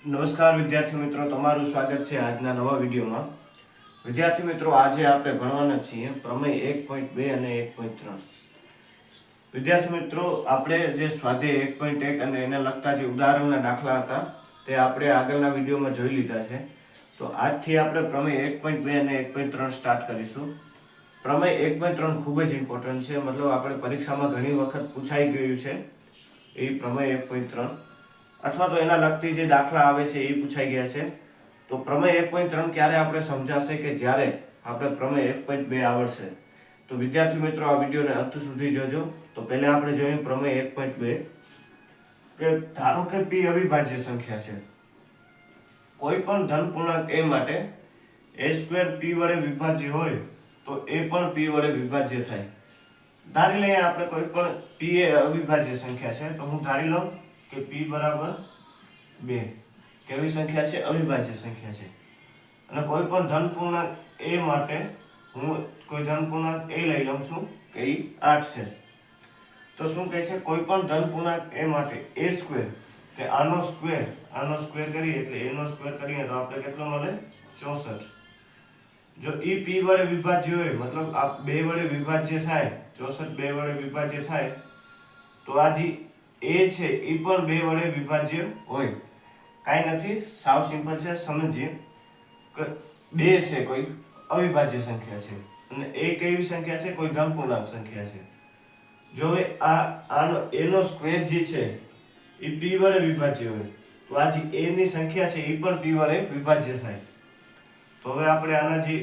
નમસ્કાર વિદ્યાર્થી મિત્રો, તમારું સ્વાગત છે આજના નવા વિડીયોમાં. વિદ્યાર્થી મિત્રો, આજે આપણે ભણવાના છીએ પ્રમેય 1.2 અને 1.3. વિદ્યાર્થી મિત્રો, આપણે જે સ્વાધ્યાય 1.1 અને એને લગતા જે ઉદાહરણના દાખલા હતા તે આપણે આગળના વિડીયોમાં જોઈ લીધા છે. તો આજથી આપણે પ્રમેય 1.2 અને 1.3 સ્ટાર્ટ કરીશું. પ્રમેય 1.3 ખૂબ જ ઇમ્પોર્ટન્ટ છે, મતલબ આપણે પરીક્ષામાં ઘણી વખત પૂછાઈ ગયું છે એ પ્રમેય 1.3, અથવા તો એના લગતી જે દાખલા આવે છે એ પૂછાઈ ગયા છે. તો પ્રમેય 1.3 ક્યારે આપણે સમજાશે કે જ્યારે આપણે પ્રમેય 1.2 આવડશે. તો વિદ્યાર્થી મિત્રો, આ વિડીયોને અંત સુધી જોજો. તો પહેલા આપણે જોઈએ પ્રમેય 1.2 કે ધારો કે p અવિભાજ્ય સંખ્યા છે. કોઈ પણ ધન પૂર્ણાંક a માટે a² p વડે વિભાજ્ય હોય તો a પણ p વડે વિભાજ્ય થાય. ધારી લઈએ આપણે કોઈ પણ p એ અવિભાજ્ય સંખ્યા છે, તો હું ધારી લઉં કે p બરાબર 2 કેવી સંખ્યા છે? અવિભાજ્ય સંખ્યા છે. અને કોઈ પણ ધન પૂર્ણાંક a માટે હું કોઈ ધન પૂર્ણાંક a લઈ લઉં છું કે એ 8 છે. તો શું કહે છે? કોઈ પણ ધન પૂર્ણાંક a માટે a² કે આનો સ્ક્વેર કરીએ એટલે a નો સ્ક્વેર કરીએ તો આપણે કેટલો મળે? 64. જો એ p વડે વિભાજ્ય હોય, મતલબ આ 2 વડે વિભાજ્ય થાય, 64 2 વડે વિભાજ્ય થાય, તો આ જે a છે એ પણ 2 વડે વિભાજ્ય હોય. કાંઈ નથી, સાવ સિમ્પલ છે, સમજીએ કે 2 છે કોઈ અવિભાજ્ય સંખ્યા છે અને a કેવી સંખ્યા છે? કોઈ ધન પૂર્ણાંક સંખ્યા છે. જો હવે આનો a નો સ્ક્વેર જે છે એ p વડે વિભાજ્ય હોય, તો આ જે a ની સંખ્યા છે એ પણ p વડે વિભાજ્ય થાય. તો હવે આપણે આના જે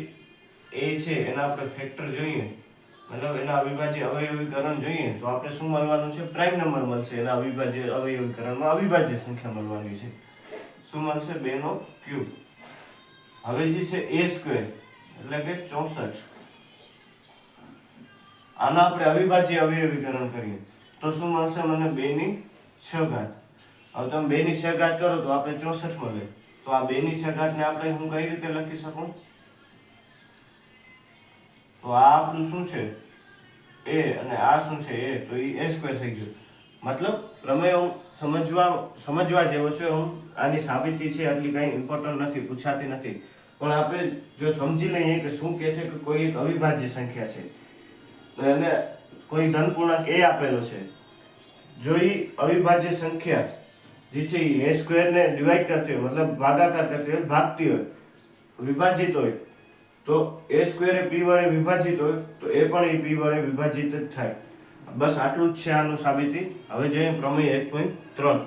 a છે એના આપણે ફેક્ટર જોઈએ, મતલબ એના અવિભાજ્ય અવયવીકરણ જોઈએ, તો આપણે શું મળવાનું છે? પ્રાઇમ નંબર મળશે. એના અવિભાજ્ય અવયવીકરણમાં અવિભાજ્ય સંખ્યા મળવાની છે. શું મળશે? 2 નો ક્યુબ. હવે જે છે a² એટલે કે 64, આના આપણે અવિભાજ્ય અવયવીકરણ કરીએ તો શું મળશે મને? 2 ની 6 ઘાત. હવે તમે 2 ની 6 ઘાત કરો તો આપણે 64 મળે. તો આ 2 ની 6 ઘાત ને આપણે હું કઈ રીતે લખી શકું? તો આ આપણું શું છે? a અને આ શું છે? a. તો એ a² થઈ ગયું. મતલબ પ્રમેય સમજવા જેવો છે. આની સાબિતી છે એટલી કઈ ઇમ્પોર્ટન્ટ નથી, પૂછાતી નથી, પણ આપણે જો સમજી લઈએ કે શું કહે છે કે કોઈ એક અવિભાજ્ય સંખ્યા છે અને કોઈ ધન પૂર્ણાંક a આપેલો છે. જો એ અવિભાજ્ય સંખ્યા જે છે એ a² ને ડિવાઈડ કરતી હોય, મતલબ ભાગાકાર કરતી હોય, ભાગતી હોય, વિભાજિત હોય, તો a² એ p વડે વિભાજિત હોય તો એ પણ એ p વડે વિભાજિત જ થાય. બસ આટલું જ છે આનું સાબિતી. હવે જોઈએ પ્રમેય 1.3.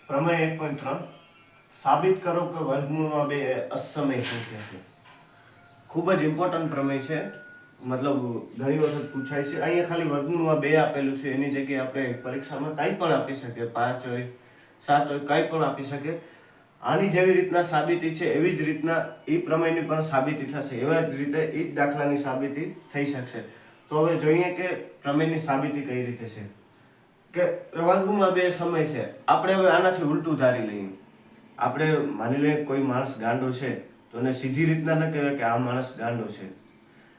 પ્રમેય 1.3 સાબિત કરો કે વર્ગમૂળમાં 2 એ અસમય સંખ્યા છે. ખૂબ જ ઇમ્પોર્ટન્ટ પ્રમેય છે, મતલબ ઘણી વખત પૂછાય છે. અહીંયા ખાલી વર્ગમૂળમાં 2 આપેલું છે, એની જગ્યાએ આપણે પરીક્ષામાં કાંઈ પણ આપી શકીએ, 5 હોય 7 હોય, કાંઈ પણ આપી શકે. આની જેવી રીતના સાબિતી છે એવી જ રીતના એ પ્રમેયની પણ સાબિતી થશે, એવા જ રીતે એ જ દાખલાની સાબિતી થઈ શકશે. તો હવે જોઈએ કે પ્રમેયની સાબિતી કઈ રીતે છે. કે વર્ગમૂળમાં 2 સમય છે. આપણે હવે આનાથી ઉલટું ધારી લઈએ. આપણે માની લઈએ કોઈ માણસ ગાંડો છે, તો એને સીધી રીતના ન કહેવાય કે આ માણસ ગાંડો છે.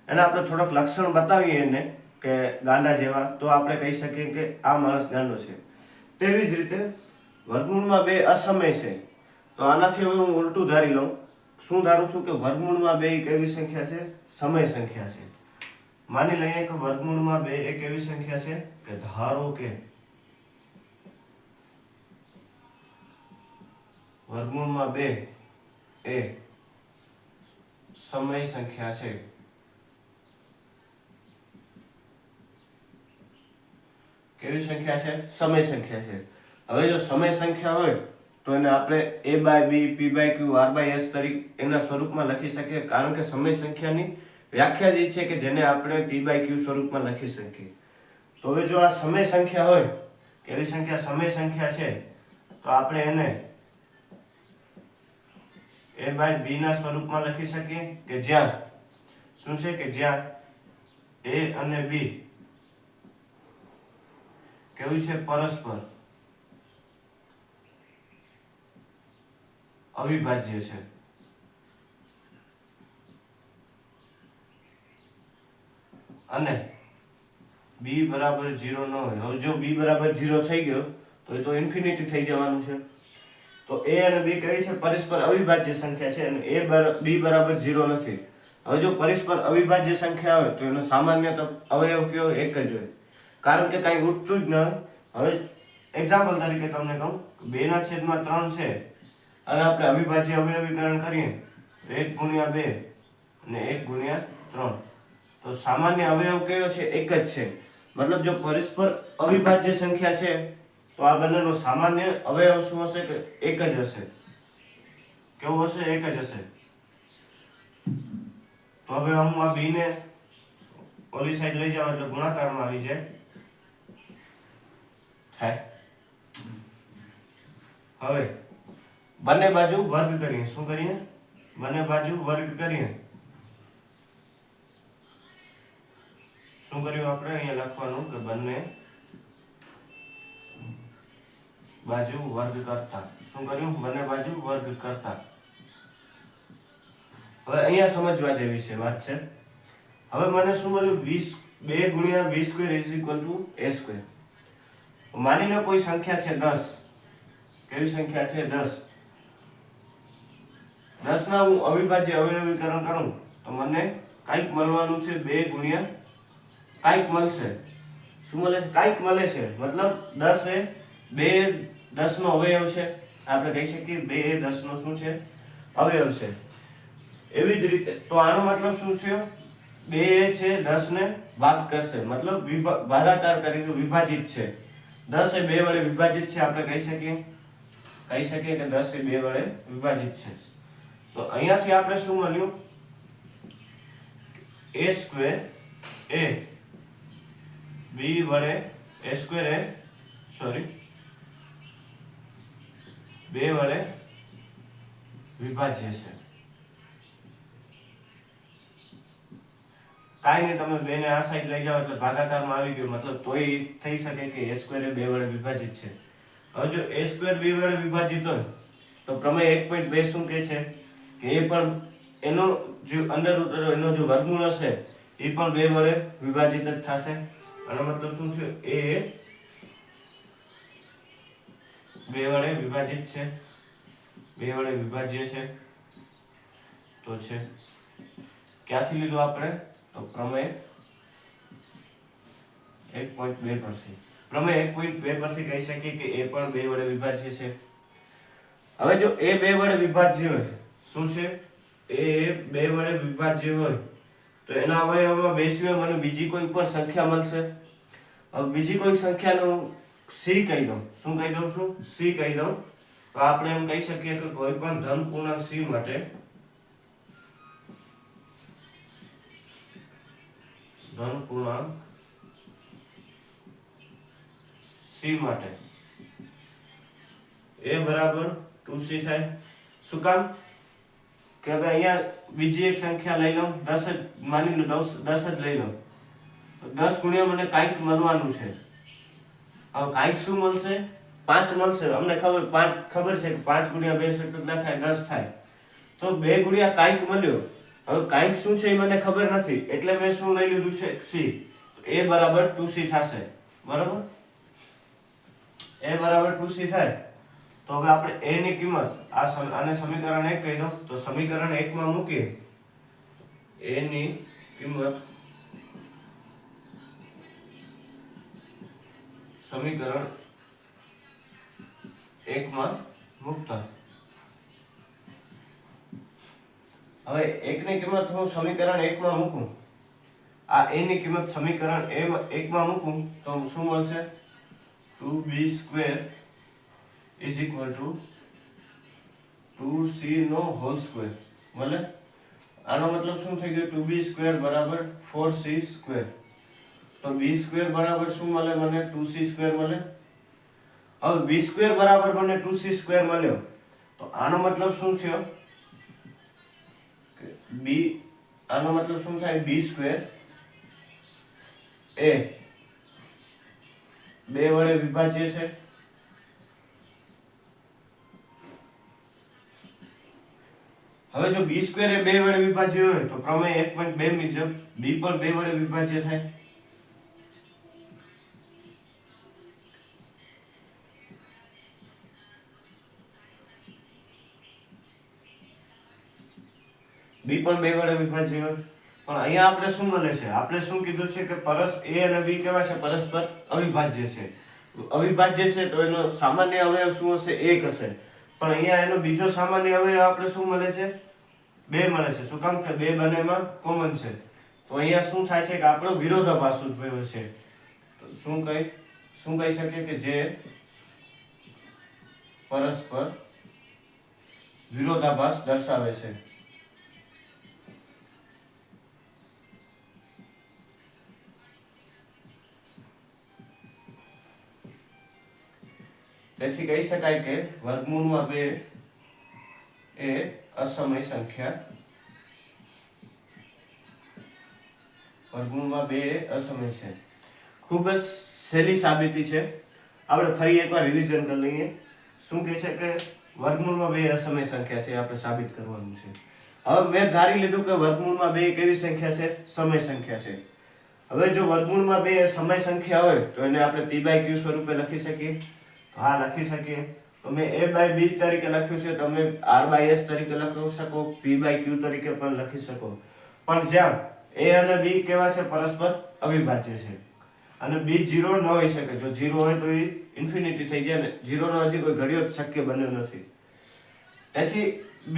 એને આપણે થોડોક લક્ષણ બતાવીએ એને કે ગાંડા જેવા, તો આપણે કહી શકીએ કે આ માણસ ગાંડો છે. તેવી જ રીતે વર્ગમૂળમાં 2 અસમય છે, તો આનાથી હવે હું ઉલટું ધારી લઉં. શું ધારું છું? કે વર્ગમૂળમાં 2 એક એવી સંખ્યા છે, સમય સંખ્યા છે. માની લઈએ કે વર્ગમૂળમાં 2 એક એવી સંખ્યા છે કે ધારો કે વર્ગમૂળમાં 2 એ સમય સંખ્યા છે. કેવી સંખ્યા છે? સમય સંખ્યા છે. હવે જો સમય સંખ્યા હોય તો એને આપણે a/b, p/q, r/s તરીકે એના સ્વરૂપમાં લખી શકીએ, કારણ કે સમય સંખ્યાની વ્યાખ્યા જ એ છે કે જેને આપણે p/q સ્વરૂપમાં લખી શકીએ. તો હવે જો આ સમય સંખ્યા હોય, કેવી સંખ્યા? સમય સંખ્યા છે, તો આપણે એને a/b ના સ્વરૂપમાં લખી શકીએ કે જ્યાં શું છે? કે જ્યાં a અને b કેવું છે? પરસ્પર અવિભાજ્ય છે. અને b બરાબર 0 ન હોય, હવે જો b બરાબર 0 થઈ ગયો તો એ તો ઇન્ફિનિટી થઈ જવાનું છે. તો a અને b કઈ છે? પરસ્પર અવિભાજ્ય સંખ્યા છે અને b બરાબર 0 નથી. હવે જો પરસ્પર અવિભાજ્ય સંખ્યા આવે તો એનો સામાન્ય અવયવ કયો? એક જ હોય, કારણ કે કાંઈ ઉઠતું જ ન હોય. હવે એક્ઝામ્પલ તરીકે તમને કહું, 2/3 છે અને આપણે અવિભાજ્ય અવયવીકરણ કરીએ 1/2 અને 1/3, તો સામાન્ય અવયવ કયો છે? એક જ છે. મતલબ જો પરસ્પર અવિભાજ્ય સંખ્યા છે તો આ બંનેનો સામાન્ય અવયવ શું હશે? કે એક જ હશે. કેવું હશે? એક જ હશે. તો હવે હું આ b ને ઓલી સાઈડ લઈ જાવ એટલે ગુણાકારમાં આવી જાય થાય. હવે બંને બાજુ વર્ગ કરીએ. શું કરીએ? બંને બાજુ વર્ગ કરીએ. શું કર્યું આપણે? અહીંયા લખવાનું કે બંને બાજુ વર્ગ કરતા. શું કર્યું? બંને બાજુ વર્ગ કરતા. હવે અહીંયા સમજવા જેવી છે વાત છે. હવે મને શું મળ્યું? 2 × b² = a². માની લો કોઈ સંખ્યા છે 10. કેવી સંખ્યા છે? 10. 10 ના હું અવિભાજ્ય અવયવીકરણ કરું તો મને કંઈક મળવાનું છે. 2 × કંઈક મળશે. શું મળે છે? કંઈક મળે છે. મતલબ 10 એ 2 10 નો અવયવ છે. આપણે કહી શકીએ 2 એ 10 નો શું છે? અવયવ છે. એવી જ રીતે તો આનો મતલબ શું થયો? 2 એ છે 10 ને ભાગ કરશે, મતલબ ભાગાકાર કરીને વિભાજિત છે. 10 એ 2 વડે વિભાજિત છે. આપણે કહી શકીએ કે 10 એ 2 વડે વિભાજિત છે. તો અહીંયાથી આપણે શું મળ્યું? a² એ b વડે a² એ સોરી 2 વડે વિભાજ્ય છે. કાંઈ નહીં, તમે 2 ને આ સાઈડ લઈ જાઓ એટલે ભાગાકારમાં આવી ગયો. મતલબ તોય થઈ શકે કે a² એ 2 વડે વિભાજિત છે. હવે જો a² 2 વડે વિભાજિત હોય તો પ્રમેય 1.2 શું કહે છે? કે એ પણ એનો જે અંદર ઉતરેલો એનો જે વર્ગમૂળ હશે એ પણ 2 વડે વિભાજિત જ થશે. આનો મતલબ શું થયો? a 2 વડે વિભાજિત છે, 2 વડે વિભાજ્ય છે. તો છે ક્યાંથી લીધું આપણે? તો પ્રમેય 1.2 પરથી. પ્રમેય 1.2 પરથી કહી શકીએ કે એ પણ 2 વડે વિભાજ્ય છે. હવે જો એ 2 વડે વિભાજ્ય હોય, શું છે? એ 2 વડે વિભાજ્ય હોય તો એના અવયવમાં 2 સિવાય મને બીજી કોઈ પણ સંખ્યા મળશે. હવે બીજી કોઈ સંખ્યાનું c કહી દઉં. શું કહી દઉં છું? c કહી દઉં. તો આપણે એમ કહી શકીએ કે કોઈ પણ ધન પૂર્ણાંક c માટે ધન પૂર્ણાંક c માટે a બરાબર 2c થાય. શું કામ? કે હવે અહીંયા બીજી એક સંખ્યા લઈ લઉં, 10 જ માની લો, 10 જ લઈ લઉં તો 10 ગુણ્યા મને કાંઈક મળવાનું છે. હવે કાંઈક શું મળશે? 5 મળશે. અમને ખબર છે કે 5 × 2 કેટલા થાય? 10 થાય. તો 2 ગુણ્યા કાંઈક મળ્યો. હવે કાંઈક શું છે એ મને ખબર નથી એટલે મેં શું લઈ લીધું છે? c. a બરાબર 2c થશે. બરાબર? a બરાબર 2c થાય. તો હવે આપણે a ની કિંમત આને સમીકરણ 1 કહી દો. તો સમીકરણ 1 માં મૂકીએ a ની કિંમત સમીકરણ 1 માં મૂકતા. હવે 1 ની કિંમત હું સમીકરણ 1 માં મૂકું, આ a ની કિંમત સમીકરણ 1 માં મૂકું તો શું મળશે? 2b² = 2c નો હોલ સ્ક્વેર મળે. આનો મતલબ શું થઈ ગયો? 2b² બરાબર 4c². તો b² બરાબર શું મળે મને? 2c² મળે. હવે b² બરાબર મને 2c² મળ્યો તો આનો મતલબ શું થયો? આનો મતલબ શું થાય? b² એ 2 વડે વિભાજ્ય છે. હવે જો b² એ 2 વડે વિભાજ્ય હોય તો પ્રમેય 1.2 મુજબ b પણ 2 વડે વિભાજ્ય થાય. બી પણ 2 વડે વિભાજ્ય હોય, પણ અહીંયા આપણે શું મળે છે, આપણે શું કીધું છે કે એ અને બી કેવા છે, પરસ્પર અવિભાજ્ય છે. અવિભાજ્ય છે તો એનો સામાન્ય અવયવ શું હશે, 1 હશે. પણ અહીંયા એનો બીજો સામાન્ય અવયવ આપણે શું મળે છે, 2 મળે છે. શું કામ કે 2 બંનેમાં કોમન છે. તો અહીંયા શું થાય છે કે આપણો વિરોધાભાસ ઉદ્ભવ્યો છે. તો શું કહી શકીએ કે જે પરસ્પર વિરોધાભાસ દર્શાવે છે. તેથી કહી શકાય કે વર્ગમૂળમાં 2 એ અસમય સંખ્યા, વર્ગમૂળમાં 2 એ અસમય છે. ખૂબ જ સહેલી સાબિતી છે. આપણે ફરી એકવાર રિવિઝન કરી લઈએ. શું કહે છે કે વર્ગમૂળમાં 2 અસમય સંખ્યા છે, આપણે સાબિત કરવાનું છે. હવે મેં ધારી લીધું કે વર્ગમૂળમાં 2 કેવી સંખ્યા છે, સમય સંખ્યા છે. હવે જો વર્ગમૂળમાં 2 સમય સંખ્યા હોય તો એને આપણે p/q સ્વરૂપે લખી શકીએ. હા, લખી શકીએ. તો મેં a/b તરીકે લખ્યું છે, તમે r/s તરીકે લખી શકો, p/q તરીકે પણ લખી શકો. પણ જ્યાં a અને b કેવા છે, પરસ્પર અવિભાજ્ય છે અને b 0 ન હોઈ શકે. જો 0 હોય તો એ ઇન્ફિનિટી થઈ જાય ને 0 નો હજી કોઈ ઘડિયો શક્ય બન્યો નથી. તેથી b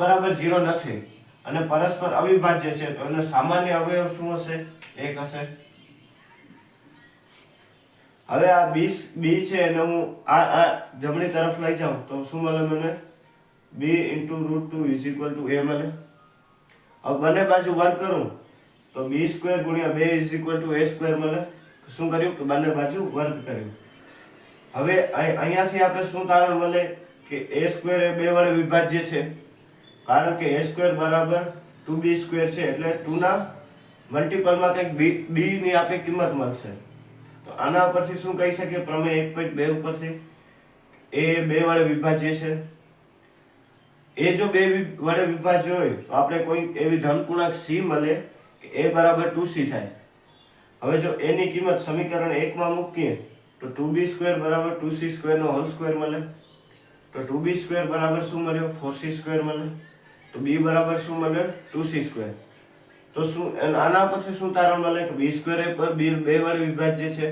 બરાબર 0 નથી અને પરસ્પર અવિભાજ્ય છે, તો એનો સામાન્ય અવયવ શું હશે, 1 હશે. હવે આ b છે એને હું આ જમણી તરફ લઈ જાઉં તો શું મળે મને, b √2 = a મળે. હવે બંને બાજુ વર્ગ કરું તો b² × 2 = a² મળે. શું કર્યું કે બંને બાજુ વર્ગ કર્યું. હવે અહીંયાથી આપણે શું તારણ મળે કે a² એ 2 વડે વિભાજ્ય છે, કારણ કે a² બરાબર 2b² છે, એટલે 2 ના મલ્ટીપલમાં કંઈક b ની આપણે કિંમત મળશે. તો આના ઉપરથી શું કહી શકીએ, પ્રમેય 1.2 ઉપરથી એ 2 વડે વિભાજ્ય છે. એ જો 2 વડે વિભાજ્ય હોય તો આપણે કોઈ એવી ધનપૂર્ણાંક c મળે કે a બરાબર 2c થાય. હવે જો a ની કિંમત સમીકરણ 1 માં મૂકીએ તો 2b² બરાબર 2c² નો હોલ સ્ક્વેર મળે. તો 2b² બરાબર શું મળ્યો, 4c² મળે. તો b બરાબર શું મળે, 2c². તો શું આના પરથી શું તારણ મળે કે b² એ પર 2 વડે વિભાજ્ય છે.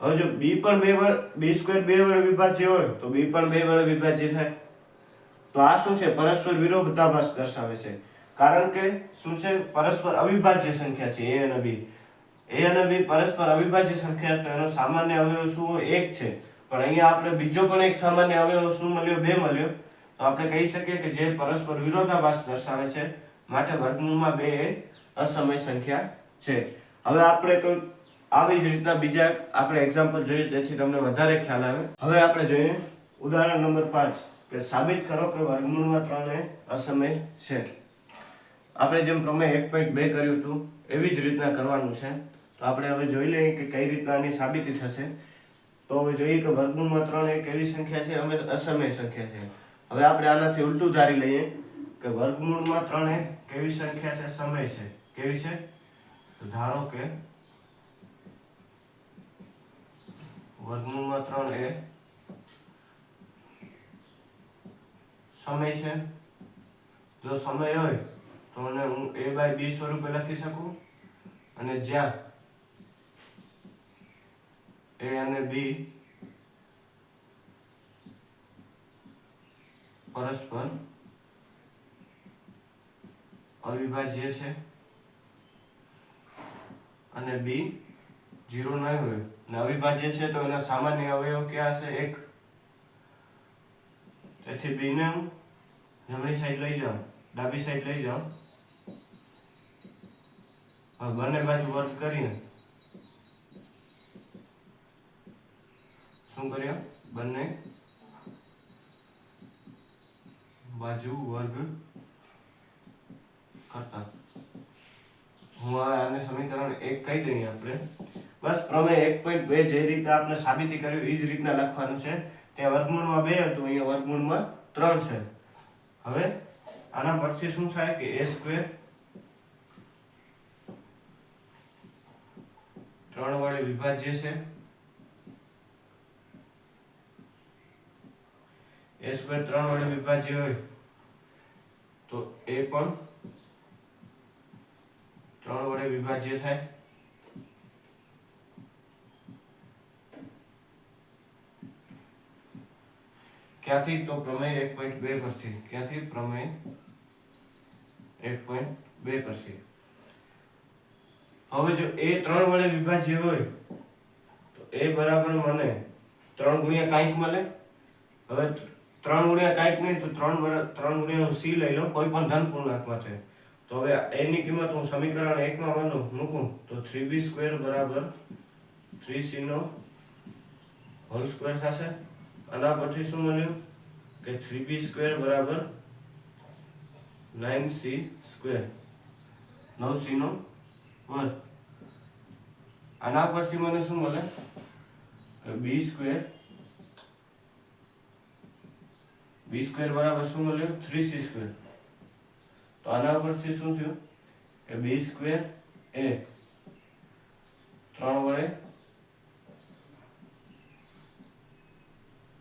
હવે જો b પણ 2 વડે વિભાજ્ય હોય તો b પણ 2 વડે વિભાજ્ય થાય. તો આ શું છે, પરસ્પર વિરોધાભાસ દર્શાવે છે. કારણ કે શું છે, પરસ્પર અવિભાજ્ય સંખ્યા છે a અને b. a અને b પરસ્પર અવિભાજ્ય સંખ્યા, તો એનો સામાન્ય અવયવ શું હોય, 1 છે. પણ અહીંયા આપણે બીજો પણ એક સામાન્ય અવયવ શું મળ્યો, 2 મળ્યો. તો આપણે કહી શકીએ કે જે પરસ્પર વિરોધાભાસ દર્શાવે છે, માટે વર્ગમૂળમાં 2 એ અસમય સંખ્યા છે. હવે આપણે કોઈ આવી જ રીતના બીજા આપણે એક્ઝામ્પલ જોઈએ જેથી તમને વધારે ખ્યાલ આવે. હવે આપણે જોઈએ ઉદાહરણ નંબર 5 કે સાબિત કરો કે વર્ગમૂળમાં 3 એ અસમય છે. આપણે જેમ પ્રમેય 1.2 કર્યું હતું એવી જ રીતના કરવાનું છે. તો આપણે હવે જોઈ લઈએ કે કઈ રીતના આની સાબિતી થશે. તો હવે જોઈએ કે વર્ગમૂળમાં 3 એ કેવી સંખ્યા છે, અમે અસમય સંખ્યા છે. હવે આપણે આનાથી ઉલટું ધારી લઈએ કે વર્ગમૂળમાં 3 એ કેવી સંખ્યા છે, સમય છે. કેવી છે, તો ધારો કે વર્ગમૂળમાં 3 એ સમય છે. જો સમય હોય તો મને હું a/b સ્વરૂપે લખી શકું અને જ્યાં a અને b પરસ્પર અવિભાજ્ય છે અને b 0 ન હોય ને અવિભાજ્ય છે, તો એના સામાન્ય અવયવ ક્યાં હશે, 1. તેથી b ને હું જમણી સાઈડ લઈ જાઉં, ડાબી સાઈડ લઈ જાઉં. હવે બંને બાજુ વર્ગ કરીએ. શું કર્યું, બંને બાજુ વર્ગ કરતા હું આને સમીકરણ 1 કહી દઈએ આપણે. બસ પ્રમેય 1.2 જે રીતે આપણે સાબિતી કર્યું એ જ રીતના લખવાનું છે. ત્યાં વર્ગમૂળમાં 2 હતું, અહીંયા વર્ગમૂળમાં 3 છે. હવે આના પરથી શું થાય કે a² 3 વડે વિભાજ્ય છે. a² 3 વડે વિભાજ્ય હોય તો a પણ 3 વડે વિભાજ્ય થાય. ક્યાંથી? તો પ્રમેય 1.2 પરથી. ક્યાંથી? પ્રમેય 1.2 પરથી. હવે જો a 3 વડે વિભાજ્ય હોય તો a બરાબર મને 3 ગુણ્યા કાંઈક મળે. હવે 3 ગુણ્યા કાંઈક નહીં તો 3 ગુણ્યા હું c લઈ લઉં, કોઈ પણ ધન પૂર્ણાંક માટે. તો હવે a ની કિંમત હું સમીકરણ 1 માં મૂકું તો 3b² બરાબર 3c નો હોલ સ્ક્વેર થશે. આના પરથી શું મળ્યું કે 3b² બરાબર 9c², 9c નો વર્ગ. આના પરથી મને શું મળે કે b² બરાબર શું મળ્યું 3c². તો આના પરથી શું થયું કે b² એ 3 વડે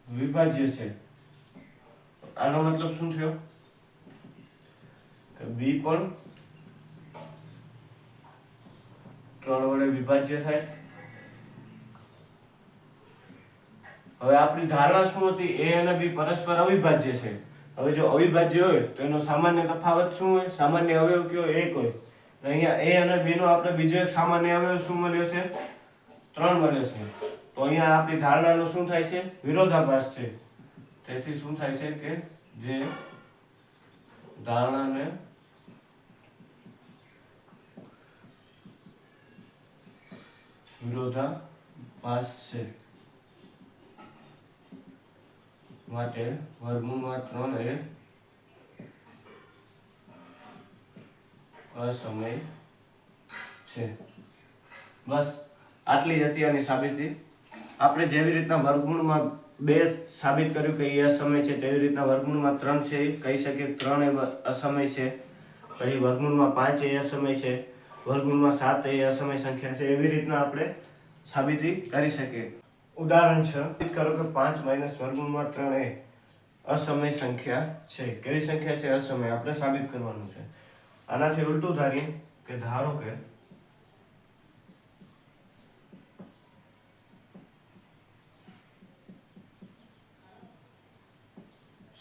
વિભાજ્ય છે. આનો મતલબ શું થયો કે b પણ 3 વડે વિભાજ્ય થાય. હવે આપણી ધારણા શું હતી? a અને b પરસ્પર અવિભાજ્ય છે. હવે જો અવિભાજ્ય હોય તો એનો સામાન્ય તફાવત શું હોય? સામાન્ય અવયવ કયો? 1 હોય. અહીંયા a અને b નો આપણે બીજો એક સામાન્ય અવયવ શું મળ્યો છે? 3 મળ્યો છે. તો અહીંયા આપણી ધારણાનો શું થાય છે? વિરોધાભાસ છે. તેથી શું થાય છે કે જે ધારણાને વિરોધાભાસ છે માટે વર્ગમૂળમાં 3 એ અસમય છે. બસ આટલી જ હતી આની સાબિતી. આપણે જેવી રીતના વર્ગમૂળમાં 2 સાબિત કર્યું કે એ અસમય છે, તેવી રીતના વર્ગમૂળમાં 3 છે કહી શકીએ 3 એ અસમય છે. પછી વર્ગમૂળમાં 5 એ અસમય છે, વર્ગમૂળમાં 7 એ અસમય સંખ્યા છે. એવી રીતના આપણે સાબિતી કરી શકીએ. ઉદાહરણ 6 સાબિત કરો કે 5 - વર્ગમૂળમાં 3 એ અસમય સંખ્યા છે. કેવી સંખ્યા છે? અસમય. આપણે સાબિત કરવાનું છે. આનાથી ઉલટું ધારીએ કે ધારો કે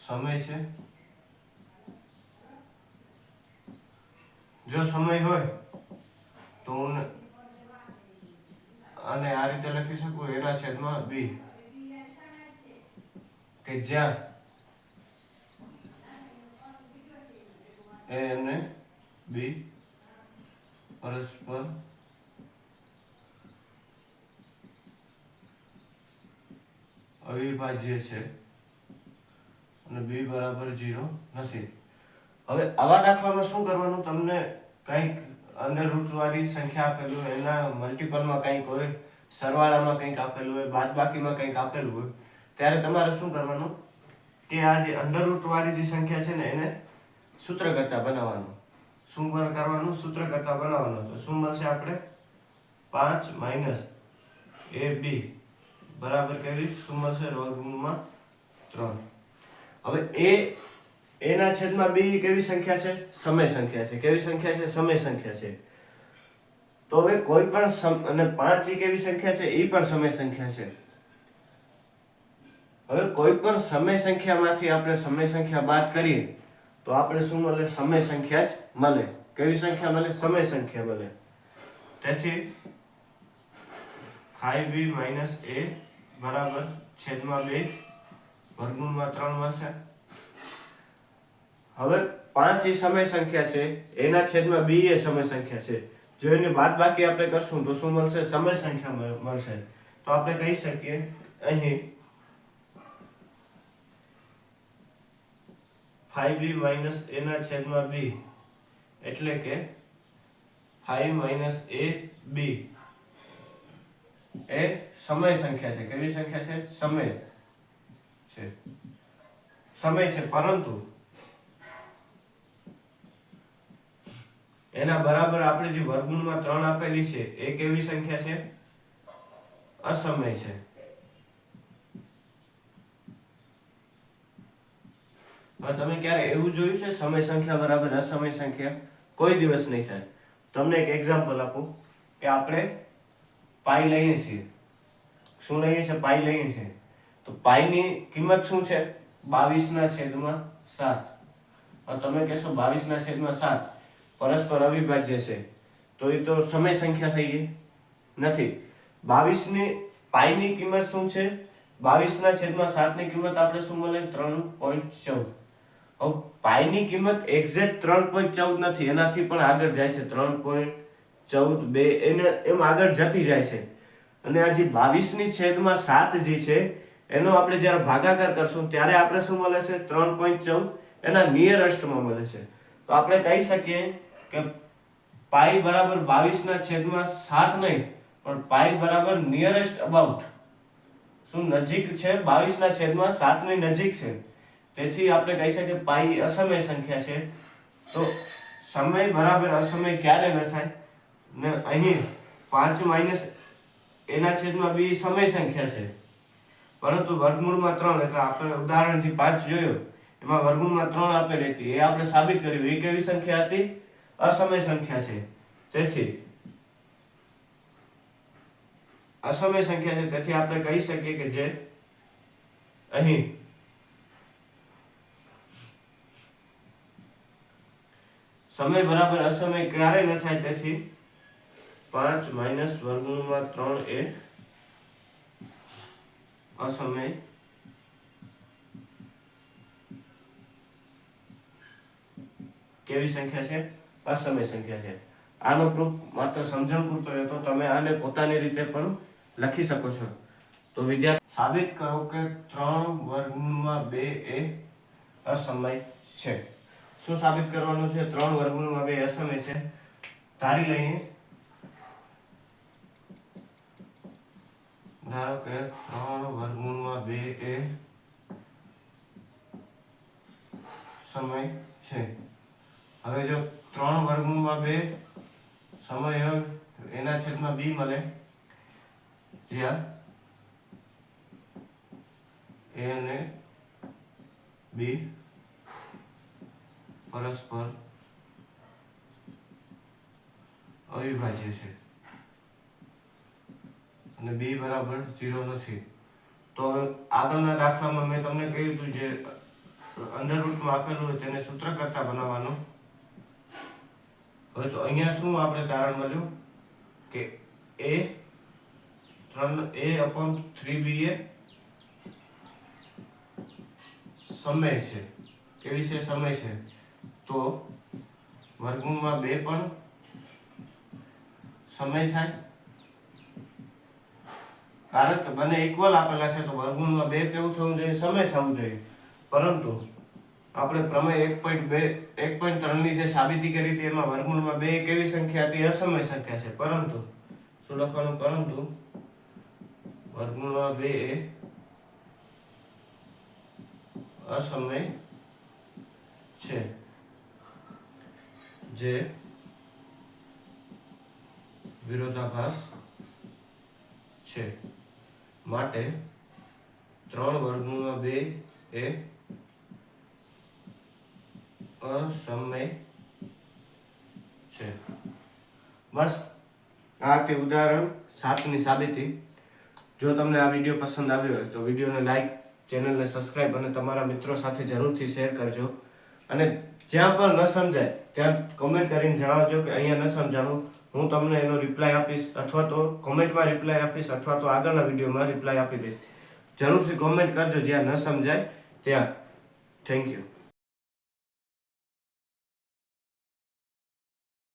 સમય છે. જો સમય હોય તો હું આને આ રીતે લખી શકું એના છેદમાં b, કે જ્યાં a અને b પરસ્પર અવિભાજ્ય છે અને b બરાબર 0 નથી. હવે આવા દાખલામાં શું કરવાનું? તમને કંઈક અંડરરૂટ વાળી સંખ્યા આપેલું હોય, એના મલ્ટીપલમાં કંઈક હોય, સરવાળામાં કંઈક આપેલું હોય, બાદબાકીમાં કંઈક આપેલું હોય, ત્યારે તમારે શું કરવાનું કે આ જે અંડરરૂટ વાળી જે સંખ્યા છે ને એને સૂત્રકર્તા બનાવવાનું. શું કરવાનું? સૂત્રકર્તા બનાવવાનું. તો શું મળશે આપણે? 5 - ab બરાબર કેવી શું મળશે? વર્ગમૂળમાં 3. હવે a ના છેદમાં b કેવી સંખ્યા છે? સમય સંખ્યા છે. કેવી સંખ્યા છે? સમય સંખ્યા છે. તો હવે કોઈ પણ અને 5 એ કેવી સંખ્યા છે? એ પણ સમય સંખ્યા છે. હવે કોઈ પણ સમય સંખ્યામાંથી આપણે સમય સંખ્યા બાદ કરીએ તો આપણે શું મળે? સમય સંખ્યા જ મળે. કેવી સંખ્યા મળે? સમય સંખ્યા મળે. તેથી 5b - a બરાબર છેદમાં 2 વર્ગમૂળમાં 3 મળશે. હવે 5 એ સમય સંખ્યા છે, એના છેદમાં b એ સમય સંખ્યા છે. જો એની બાદબાકી આપણે કરશું તો શું મળશે? સમય સંખ્યા મળશે. તો આપણે કહી શકીએ અહીં 5b - a ના છેદમાં b એટલે કે 5 - ab એ સમય સંખ્યા છે. કેવી સંખ્યા છે? સમય છે. સમય છે, પરંતુ એના બરાબર આપણે જે વર્ગમૂળમાં 3 આપેલી છે એ કેવી સંખ્યા છે? અસમય છે. હવે તમે ક્યારે એવું જોયું છે સમય સંખ્યા બરાબર અસમય સંખ્યા? કોઈ દિવસ નહીં થાય. તમને એક એક્ઝામ્પલ આપું કે આપણે પાઈ લઈએ છીએ. શું લઈએ છીએ? પાઈ લઈએ છીએ. તો પાઈની કિંમત શું છે? 22/7. તમે કહેશો 22/7 પરસ્પર અવિભાજ્ય છે, તો એ તો સમય સંખ્યા થઈ ગઈ. નથી. 22 ની પાઈની કિંમત શું છે? 22/7 ની કિંમત આપણે શું મળે? 3.14. હવે પાઈની કિંમત એક્ઝેક્ટ 3.14 નથી, એનાથી પણ આગળ જાય છે. 3.14 એને એમ આગળ જતી જાય છે. અને આ જે 22/7 જે છે એનો આપણે જ્યારે ભાગાકાર કરશું ત્યારે આપણે શું મળે છે? 3.14 એના નિયરેસ્ટમાં મળે છે. તો આપણે કહી શકીએ કે પાઈ બરાબર 22/7 નહીં, પણ પાઈ બરાબર નિયરેસ્ટ અબાઉટ. શું નજીક છે? 22/7 ની નજીક છે. તેથી આપણે કહી શકીએ પાઈ અસમય સંખ્યા છે. તો સમય બરાબર અસમય ક્યારે ન થાય? ને અહીં 5 - (b) સમય સંખ્યા છે, પરંતુ વર્ગમૂળમાં 3, એટલે આપણે ઉદાહરણ જે 5 જોયું એમાં વર્ગમૂળમાં 3 આપેલી હતી, એ આપણે સાબિત કર્યું. એ કેવી સંખ્યા હતી? અસમય સંખ્યા છે. તેથી અસમય સંખ્યા છે. તેથી આપણે કહી શકીએ કે જે અહીં સમય બરાબર અસમય ક્યારે ન થાય. તેથી 5 - (3) એ અસમય કેવી સંખ્યા છે? અસમય સંખ્યા છે. આનો પ્રૂફ માત્ર સમજણ પૂરતો હતો. તમે આને પોતાની રીતે પણ લખી શકો છો. તો વિદ્યાર્થી, સાબિત કરો કે 3/2 એ અસમય છે. શું સાબિત કરવાનું છે? 3/2 અસમય છે. ધારી લઈએ, ધારો કે 3/2 એ સમય છે. હવે જો 3/2 સમય હોય એના છેદમાં b મળે, જ્યાં a અને b પરસ્પર અવિભાજ્ય છે અને b બરાબર 0 નથી. તો આગળના દાખલામાં મેં તમને કહ્યું હતું જે અંડર રૂટમાં આપેલું હોય તેને સૂત્ર કરતા બનાવવાનું. હવે તો અહીંયા શું આપણે તારણ મળ્યું કે a/3b એ સમય છે. કેવી છે? સમય છે. તો વર્ગમૂળમાં 2 પણ સમય થાય, કારણ કે બંને ઇક્વલ આપેલા છે. તો વર્ગમૂળમાં 2 કેવું થવું જોઈએ? સમય થવું જોઈએ. પરંતુ આપણે પ્રમેય 1.3 ની જે સાબિતી કરી હતી એમાં વર્ગમૂળમાં 2 કેવી સંખ્યા હતી? અસમય સંખ્યા છે. પરંતુ શું લખવાનું? પરંતુ વર્ગમૂળમાં 2 એ અસમય છે, જે વિરોધાભાસ છે. માટે 3/2 એ અસમય છે. બસ આ તે ઉદાહરણ 7 ની સાબિતી. જો તમને આ વિડીયો પસંદ આવ્યો હોય તો વિડીયોને લાઈક, ચેનલને સબસ્ક્રાઈબ અને તમારા મિત્રો સાથે જરૂરથી શેર કરજો. અને જ્યાં પણ ન સમજાય ત્યાં કમેન્ટ કરીને જણાવજો કે અહીંયા ન સમજાણું. હું તમને એનો રિપ્લાય આપીશ, અથવા તો કોમેન્ટમાં રિપ્લાય આપીશ, અથવા તો આગળના વિડીયોમાં રિપ્લાય આપી દઈશ. જરૂરથી કોમેન્ટ કરજો જ્યાં ન સમજાય ત્યાં. Thank you.